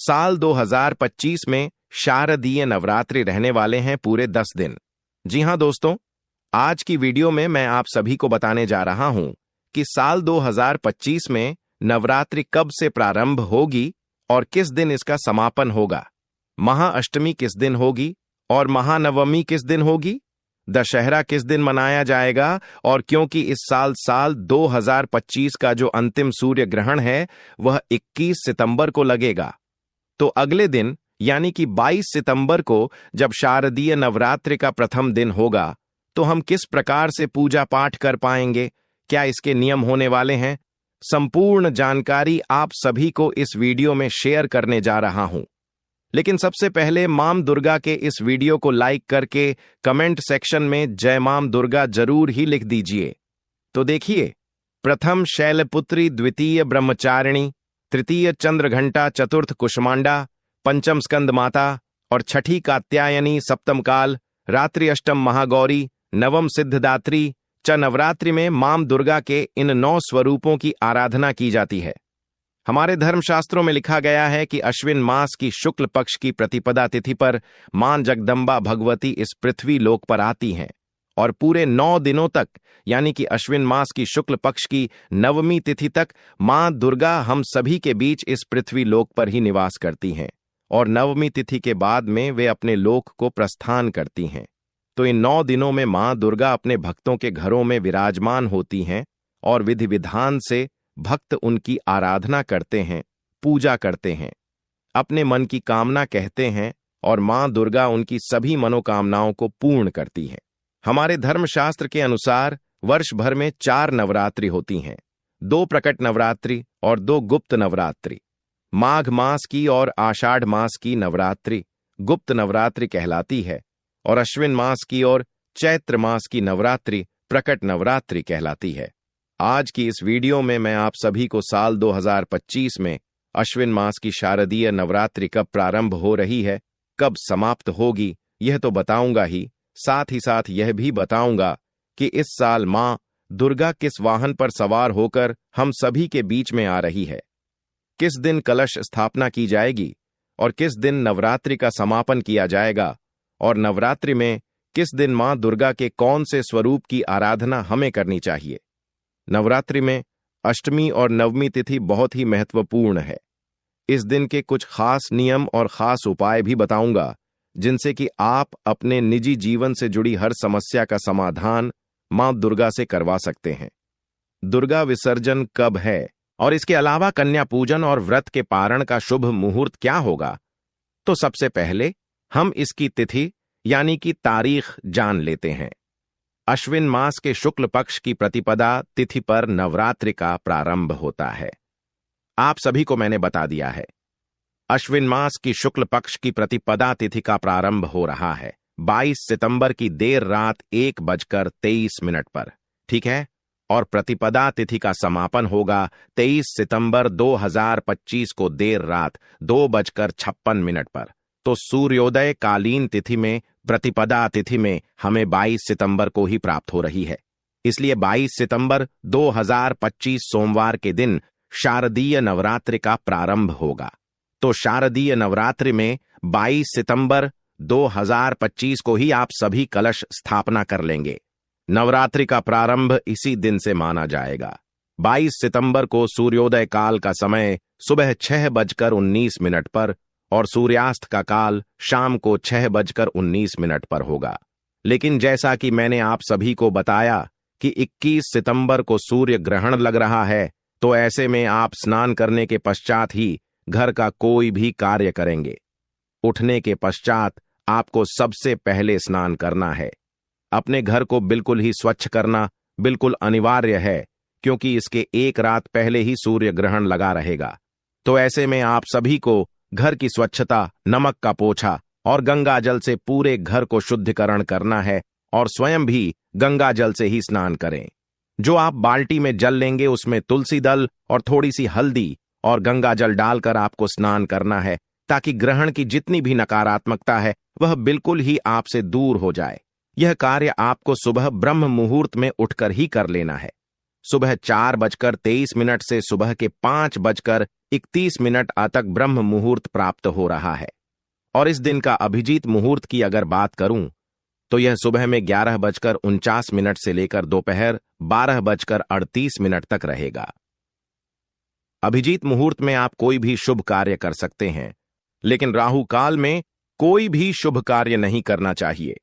साल 2025 में शारदीय नवरात्रि रहने वाले हैं पूरे 10 दिन। जी हां दोस्तों, आज की वीडियो में मैं आप सभी को बताने जा रहा हूं कि साल 2025 में नवरात्रि कब से प्रारंभ होगी और किस दिन इसका समापन होगा। महाअष्टमी किस दिन होगी और महानवमी किस दिन होगी, दशहरा किस दिन मनाया जाएगा, और क्योंकि इस साल 2025 का जो अंतिम सूर्य ग्रहण है वह 21 सितंबर को लगेगा, तो अगले दिन यानी कि 22 सितंबर को जब शारदीय नवरात्रि का प्रथम दिन होगा तो हम किस प्रकार से पूजा पाठ कर पाएंगे, क्या इसके नियम होने वाले हैं, संपूर्ण जानकारी आप सभी को इस वीडियो में शेयर करने जा रहा हूं। लेकिन सबसे पहले मां दुर्गा के इस वीडियो को लाइक करके कमेंट सेक्शन में जय मां दुर्गा जरूर ही लिख दीजिए। तो देखिए, प्रथम शैलपुत्री, द्वितीय ब्रह्मचारिणी, तृतीय चंद्रघंटा, चतुर्थ कुष्मांडा, पंचम स्कंद माता और छठी कात्यायनी, सप्तम काल, रात्रि अष्टम महागौरी, नवम सिद्धदात्री च नवरात्रि में मां दुर्गा के इन 9 स्वरूपों की आराधना की जाती है। हमारे धर्मशास्त्रों में लिखा गया है कि अश्विन मास की शुक्ल पक्ष की प्रतिपदा तिथि पर मां जगदम्बा भगवती इस पृथ्वी लोक पर आती हैं और पूरे 9 दिनों तक यानी कि अश्विन मास की शुक्ल पक्ष की नवमी तिथि तक मां दुर्गा हम सभी के बीच इस पृथ्वी लोक पर ही निवास करती हैं और नवमी तिथि के बाद में वे अपने लोक को प्रस्थान करती हैं। तो इन 9 दिनों में मां दुर्गा अपने भक्तों के घरों में विराजमान होती हैं और विधि विधान से भक्त उनकी आराधना करते हैं, पूजा करते हैं, अपने मन की कामना कहते हैं और मां दुर्गा उनकी सभी मनोकामनाओं को पूर्ण करती है। हमारे धर्मशास्त्र के अनुसार वर्ष भर में 4 नवरात्रि होती हैं, 2 प्रकट नवरात्रि और 2 गुप्त नवरात्रि। माघ मास की और आषाढ़ मास की नवरात्रि गुप्त नवरात्रि कहलाती है और अश्विन मास की और चैत्र मास की नवरात्रि प्रकट नवरात्रि कहलाती है। आज की इस वीडियो में मैं आप सभी को साल 2025 में अश्विन मास की शारदीय नवरात्रि कब प्रारंभ हो रही है, कब समाप्त होगी, यह तो बताऊंगा ही साथ यह भी बताऊंगा कि इस साल मां दुर्गा किस वाहन पर सवार होकर हम सभी के बीच में आ रही है, किस दिन कलश स्थापना की जाएगी और किस दिन नवरात्रि का समापन किया जाएगा, और नवरात्रि में किस दिन मां दुर्गा के कौन से स्वरूप की आराधना हमें करनी चाहिए। नवरात्रि में अष्टमी और नवमी तिथि बहुत ही महत्वपूर्ण है। इस दिन के कुछ खास नियम और खास उपाय भी बताऊंगा जिनसे कि आप अपने निजी जीवन से जुड़ी हर समस्या का समाधान मां दुर्गा से करवा सकते हैं। दुर्गा विसर्जन कब है और इसके अलावा कन्या पूजन और व्रत के पारण का शुभ मुहूर्त क्या होगा, तो सबसे पहले हम इसकी तिथि यानी कि तारीख जान लेते हैं। अश्विन मास के शुक्ल पक्ष की प्रतिपदा तिथि पर नवरात्रि का प्रारंभ होता है। आप सभी को मैंने बता दिया है, अश्विन मास की शुक्ल पक्ष की प्रतिपदा तिथि का प्रारंभ हो रहा है 22 सितंबर की देर रात 1:23 पर, ठीक है, और प्रतिपदा तिथि का समापन होगा 23 सितंबर 2025 को देर रात 2:56 पर। तो सूर्योदय कालीन तिथि में प्रतिपदा तिथि में हमें 22 सितंबर को ही प्राप्त हो रही है। इसलिए 22 सितंबर 2025 सोमवार के दिन शारदीय नवरात्रि का प्रारंभ होगा। तो शारदीय नवरात्रि में 22 सितंबर 2025 को ही आप सभी कलश स्थापना कर लेंगे। नवरात्रि का प्रारंभ इसी दिन से माना जाएगा। 22 सितंबर को सूर्योदय काल का समय सुबह 6:19 पर और सूर्यास्त का काल शाम को 6:19 पर होगा। लेकिन जैसा कि मैंने आप सभी को बताया कि 21 सितंबर को सूर्य ग्रहण लग रहा है, तो ऐसे में आप स्नान करने के पश्चात ही घर का कोई भी कार्य करेंगे। उठने के पश्चात आपको सबसे पहले स्नान करना है। अपने घर को बिल्कुल ही स्वच्छ करना बिल्कुल अनिवार्य है, क्योंकि इसके एक रात पहले ही सूर्य ग्रहण लगा रहेगा। तो ऐसे में आप सभी को घर की स्वच्छता, नमक का पोछा और गंगा जल से पूरे घर को शुद्धिकरण करना है और स्वयं भी गंगा जल से ही स्नान करें। जो आप बाल्टी में जल लेंगे उसमें तुलसी दल और थोड़ी सी हल्दी और गंगा जल डालकर आपको स्नान करना है, ताकि ग्रहण की जितनी भी नकारात्मकता है वह बिल्कुल ही आपसे दूर हो जाए। यह कार्य आपको सुबह ब्रह्म मुहूर्त में उठकर ही कर लेना है। सुबह 4:23 से सुबह के 5:31 तक ब्रह्म मुहूर्त प्राप्त हो रहा है। और इस दिन का अभिजीत मुहूर्त की अगर बात करूं तो यह सुबह में 11:49 से लेकर दोपहर 12:38 तक रहेगा। अभिजीत मुहूर्त में आप कोई भी शुभ कार्य कर सकते हैं, लेकिन राहु काल में कोई भी शुभ कार्य नहीं करना चाहिए।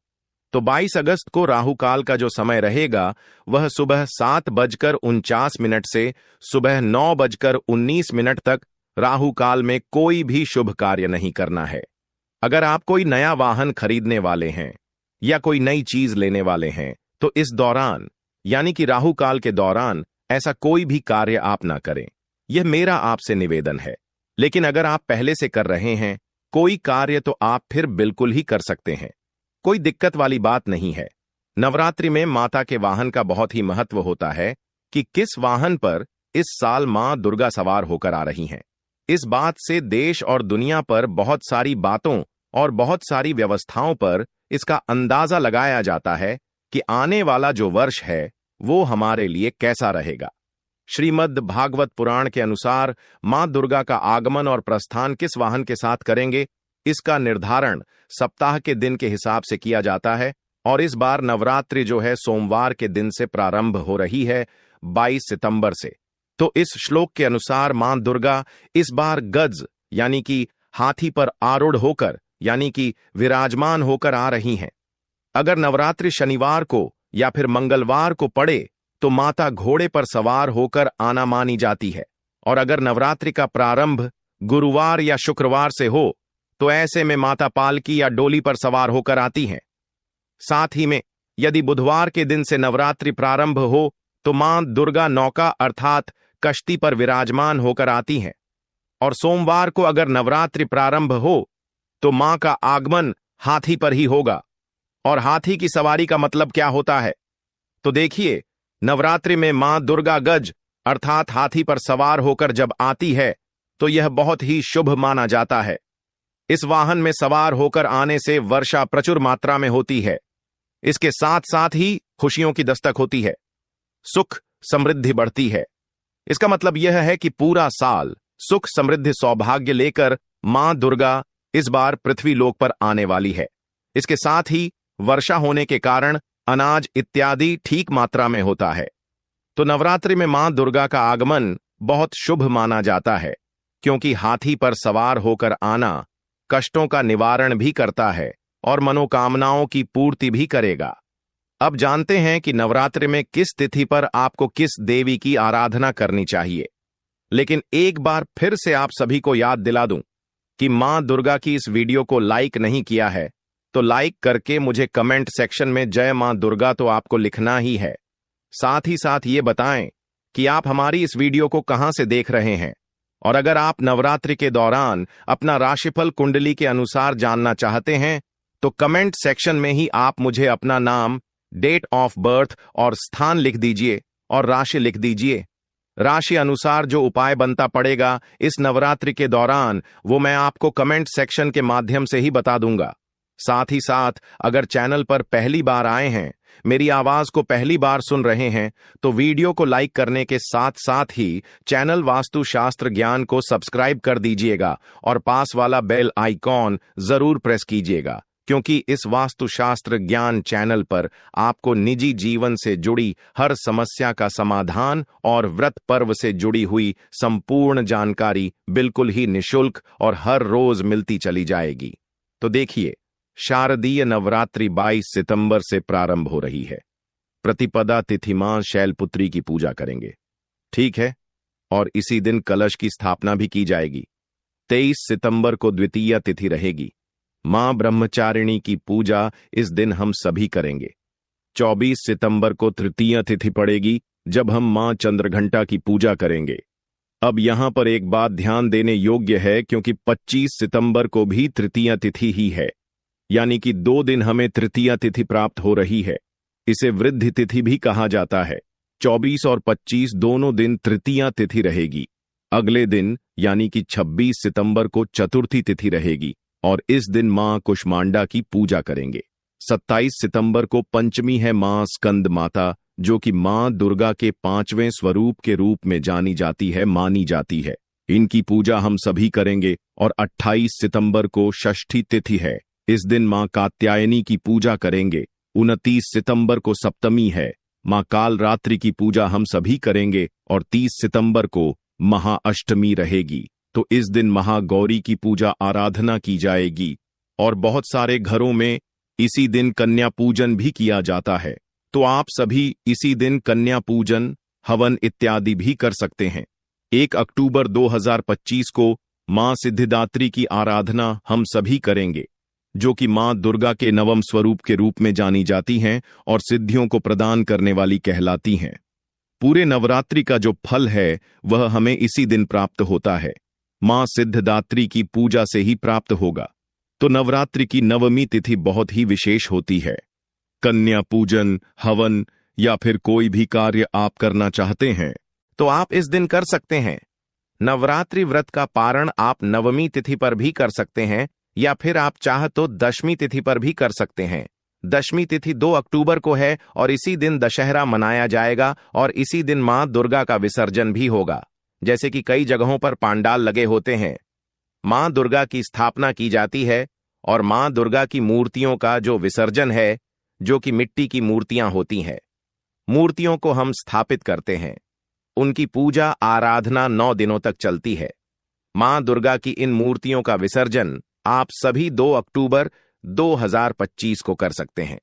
तो 22 अगस्त को राहु काल का जो समय रहेगा वह सुबह 7:49 से सुबह 9:19 तक राहु काल में कोई भी शुभ कार्य नहीं करना है। अगर आप कोई नया वाहन खरीदने वाले हैं या कोई नई चीज लेने वाले हैं तो इस दौरान यानी कि राहु काल के दौरान ऐसा कोई भी कार्य आप ना करें। यह मेरा आपसे निवेदन है। लेकिन अगर आप पहले से कर रहे हैं कोई कार्य तो आप फिर बिल्कुल ही कर सकते हैं, कोई दिक्कत वाली बात नहीं है। नवरात्रि में माता के वाहन का बहुत ही महत्व होता है कि किस वाहन पर इस साल मां दुर्गा सवार होकर आ रही हैं। इस बात से देश और दुनिया पर बहुत सारी बातों और बहुत सारी व्यवस्थाओं पर इसका अंदाजा लगाया जाता है कि आने वाला जो वर्ष है वो हमारे लिए कैसा रहेगा। श्रीमद् भागवत पुराण के अनुसार मां दुर्गा का आगमन और प्रस्थान किस वाहन के साथ करेंगे, इसका निर्धारण सप्ताह के दिन के हिसाब से किया जाता है। और इस बार नवरात्रि जो है सोमवार के दिन से प्रारंभ हो रही है 22 सितंबर से। तो इस श्लोक के अनुसार मां दुर्गा इस बार गज यानी कि हाथी पर आरूढ़ होकर यानी कि विराजमान होकर आ रही हैं। अगर नवरात्रि शनिवार को या फिर मंगलवार को पड़े तो माता घोड़े पर सवार होकर आना मानी जाती है। और अगर नवरात्रि का प्रारंभ गुरुवार या शुक्रवार से हो तो ऐसे में माता पालकी या डोली पर सवार होकर आती हैं। साथ ही में यदि बुधवार के दिन से नवरात्रि प्रारंभ हो तो मां दुर्गा नौका अर्थात कश्ती पर विराजमान होकर आती हैं। और सोमवार को अगर नवरात्रि प्रारंभ हो तो मां का आगमन हाथी पर ही होगा। और हाथी की सवारी का मतलब क्या होता है, तो देखिए, नवरात्रि में मां दुर्गा गज अर्थात हाथी पर सवार होकर जब आती है तो यह बहुत ही शुभ माना जाता है। इस वाहन में सवार होकर आने से वर्षा प्रचुर मात्रा में होती है। इसके साथ साथ ही खुशियों की दस्तक होती है, सुख समृद्धि बढ़ती है। इसका मतलब यह है कि पूरा साल सुख समृद्धि सौभाग्य लेकर मां दुर्गा इस बार पृथ्वी लोक पर आने वाली है। इसके साथ ही वर्षा होने के कारण अनाज इत्यादि ठीक मात्रा में होता है। तो नवरात्रि में मां दुर्गा का आगमन बहुत शुभ माना जाता है, क्योंकि हाथी पर सवार होकर आना कष्टों का निवारण भी करता है और मनोकामनाओं की पूर्ति भी करेगा। अब जानते हैं कि नवरात्रि में किस तिथि पर आपको किस देवी की आराधना करनी चाहिए। लेकिन एक बार फिर से आप सभी को याद दिला दूं कि मां दुर्गा की इस वीडियो को लाइक नहीं किया है तो लाइक करके मुझे कमेंट सेक्शन में जय मां दुर्गा तो आपको लिखना ही है। साथ ही साथ ये बताएं कि आप हमारी इस वीडियो को कहां से देख रहे हैं। और अगर आप नवरात्रि के दौरान अपना राशिफल कुंडली के अनुसार जानना चाहते हैं तो कमेंट सेक्शन में ही आप मुझे अपना नाम, डेट ऑफ बर्थ और स्थान लिख दीजिए और राशि लिख दीजिए। राशि अनुसार जो उपाय बनता पड़ेगा इस नवरात्रि के दौरान वो मैं आपको कमेंट सेक्शन के माध्यम से ही बता दूंगा। साथ ही साथ अगर चैनल पर पहली बार आए हैं, मेरी आवाज को पहली बार सुन रहे हैं तो वीडियो को लाइक करने के साथ साथ ही चैनल वास्तुशास्त्र ज्ञान को सब्सक्राइब कर दीजिएगा और पास वाला बेल आइकॉन जरूर प्रेस कीजिएगा, क्योंकि इस वास्तुशास्त्र ज्ञान चैनल पर आपको निजी जीवन से जुड़ी हर समस्या का समाधान और व्रत पर्व से जुड़ी हुई संपूर्ण जानकारी बिल्कुल ही निशुल्क और हर रोज मिलती चली जाएगी। तो देखिए, शारदीय नवरात्रि 22 सितंबर से प्रारंभ हो रही है। प्रतिपदा तिथि मां शैलपुत्री की पूजा करेंगे, ठीक है, और इसी दिन कलश की स्थापना भी की जाएगी। 23 सितंबर को द्वितीय तिथि रहेगी। मां ब्रह्मचारिणी की पूजा इस दिन हम सभी करेंगे। 24 सितंबर को तृतीय तिथि पड़ेगी जब हम मां चंद्रघंटा की पूजा करेंगे। अब यहां पर एक बात ध्यान देने योग्य है, क्योंकि 25 सितंबर को भी तृतीय तिथि ही है, यानी कि 2 दिन हमें तृतीय तिथि प्राप्त हो रही है। इसे वृद्धि तिथि भी कहा जाता है। 24 और 25 दोनों दिन तृतीय तिथि रहेगी। अगले दिन यानी कि 26 सितंबर को चतुर्थी तिथि रहेगी और इस दिन मां कुष्मांडा की पूजा करेंगे। 27 सितंबर को पंचमी है मां स्कंद माता, जो कि मां दुर्गा के 5वें स्वरूप के रूप में मानी जाती है। इनकी पूजा हम सभी करेंगे और 28 सितंबर को षष्ठी तिथि है। इस दिन मां कात्यायनी की पूजा करेंगे। 29 सितंबर को सप्तमी है। मां कालरात्रि की पूजा हम सभी करेंगे और 30 सितंबर को महाअष्टमी रहेगी। तो इस दिन महागौरी की पूजा आराधना की जाएगी और बहुत सारे घरों में इसी दिन कन्या पूजन भी किया जाता है। तो आप सभी इसी दिन कन्या पूजन, हवन इत्यादि भी कर सकते हैं। 1 अक्टूबर 2025 को मां सिद्धिदात्री की आराधना हम सभी करेंगे, जो कि मां दुर्गा के नवम स्वरूप के रूप में जानी जाती हैं और सिद्धियों को प्रदान करने वाली कहलाती हैं। पूरे नवरात्रि का जो फल है वह हमें इसी दिन प्राप्त होता है। मां सिद्धिदात्री की पूजा से ही प्राप्त होगा। तो नवरात्रि की नवमी तिथि बहुत ही विशेष होती है। कन्या पूजन, हवन या फिर कोई भी कार्य आप करना चाहते हैं तो आप इस दिन कर सकते हैं। नवरात्रि व्रत का पारण आप नवमी तिथि पर भी कर सकते हैं या फिर आप चाह तो दशमी तिथि पर भी कर सकते हैं। दशमी तिथि 2 अक्टूबर को है और इसी दिन दशहरा मनाया जाएगा और इसी दिन मां दुर्गा का विसर्जन भी होगा। जैसे कि कई जगहों पर पांडाल लगे होते हैं, मां दुर्गा की स्थापना की जाती है और मां दुर्गा की मूर्तियों का जो विसर्जन है, जो कि मिट्टी की मूर्तियां होती हैं, मूर्तियों को हम स्थापित करते हैं। उनकी पूजा आराधना 9 दिनों तक चलती है। मां दुर्गा की इन मूर्तियों का विसर्जन आप सभी 2 अक्टूबर 2025 को कर सकते हैं।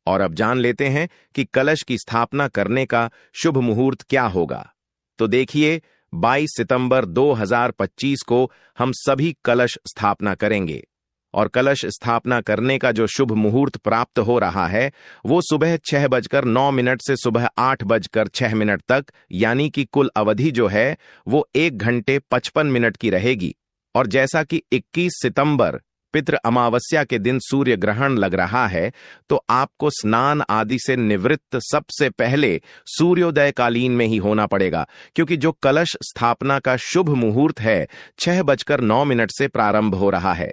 और अब जान लेते हैं कि कलश की स्थापना करने का शुभ मुहूर्त क्या होगा। तो देखिए, 22 सितंबर 2025 को हम सभी कलश स्थापना करेंगे और कलश स्थापना करने का जो शुभ मुहूर्त प्राप्त हो रहा है वो सुबह 6:09 से सुबह 8:06 तक, यानी कि कुल अवधि जो है वो 1 घंटे 55 मिनट की रहेगी। और जैसा कि 21 सितंबर पितृ अमावस्या के दिन सूर्य ग्रहण लग रहा है, तो आपको स्नान आदि से निवृत्त सबसे पहले सूर्योदय कालीन में ही होना पड़ेगा, क्योंकि जो कलश स्थापना का शुभ मुहूर्त है 6:09 से प्रारंभ हो रहा है।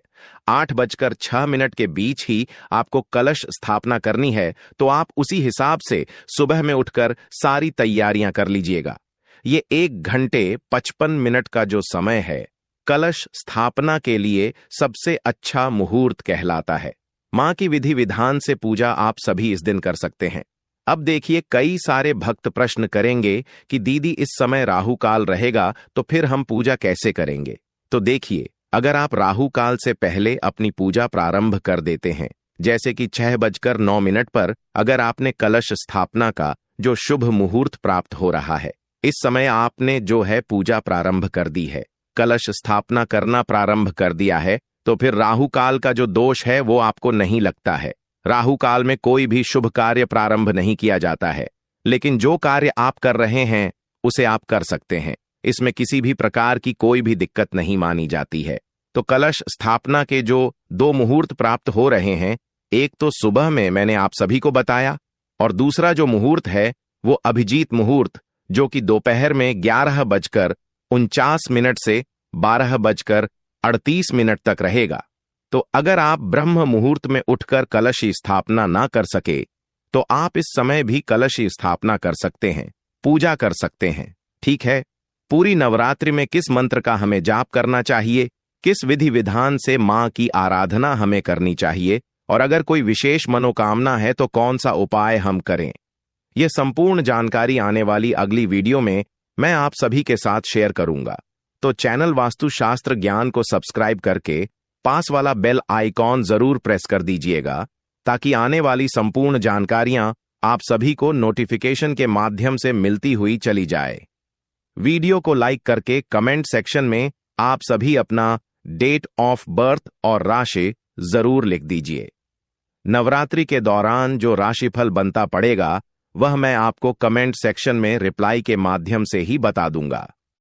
8:06 के बीच ही आपको कलश स्थापना करनी है। तो आप उसी हिसाब से सुबह में उठकर सारी तैयारियां कर लीजिएगा। ये 1 घंटे 55 मिनट का जो समय है कलश स्थापना के लिए सबसे अच्छा मुहूर्त कहलाता है। मां की विधि विधान से पूजा आप सभी इस दिन कर सकते हैं। अब देखिए, कई सारे भक्त प्रश्न करेंगे कि दीदी इस समय राहु काल रहेगा तो फिर हम पूजा कैसे करेंगे। तो देखिए, अगर आप राहु काल से पहले अपनी पूजा प्रारंभ कर देते हैं, जैसे कि 6:09 पर अगर आपने कलश स्थापना का जो शुभ मुहूर्त प्राप्त हो रहा है, इस समय आपने जो है पूजा प्रारंभ कर दी है, कलश स्थापना करना प्रारंभ कर दिया है, तो फिर राहु काल का जो दोष है वो आपको नहीं लगता है। राहु काल में कोई भी शुभ कार्य प्रारंभ नहीं किया जाता है, लेकिन जो कार्य आप कर रहे हैं उसे आप कर सकते हैं। इसमें किसी भी प्रकार की कोई भी दिक्कत नहीं मानी जाती है। तो कलश स्थापना के जो 2 मुहूर्त प्राप्त हो रहे हैं, एक तो सुबह में मैंने आप सभी को बताया और दूसरा जो मुहूर्त है वो अभिजीत मुहूर्त, जो कि दोपहर में 11:49 से 12:38 तक रहेगा। तो अगर आप ब्रह्म मुहूर्त में उठकर कलश की स्थापना ना कर सके तो आप इस समय भी कलश की स्थापना कर सकते हैं, पूजा कर सकते हैं। ठीक है, पूरी नवरात्रि में किस मंत्र का हमें जाप करना चाहिए, किस विधि विधान से मां की आराधना हमें करनी चाहिए और अगर कोई विशेष मनोकामना है तो कौन सा उपाय हम करें, यह संपूर्ण जानकारी आने वाली अगली वीडियो में मैं आप सभी के साथ शेयर करूंगा। तो चैनल वास्तुशास्त्र ज्ञान को सब्सक्राइब करके पास वाला बेल आइकॉन जरूर प्रेस कर दीजिएगा, ताकि आने वाली संपूर्ण जानकारियां आप सभी को नोटिफिकेशन के माध्यम से मिलती हुई चली जाए। वीडियो को लाइक करके कमेंट सेक्शन में आप सभी अपना डेट ऑफ बर्थ और राशि जरूर लिख दीजिए। नवरात्रि के दौरान जो राशिफल बनता पड़ेगा वह मैं आपको कमेंट सेक्शन में रिप्लाई के माध्यम से ही बता दूंगा।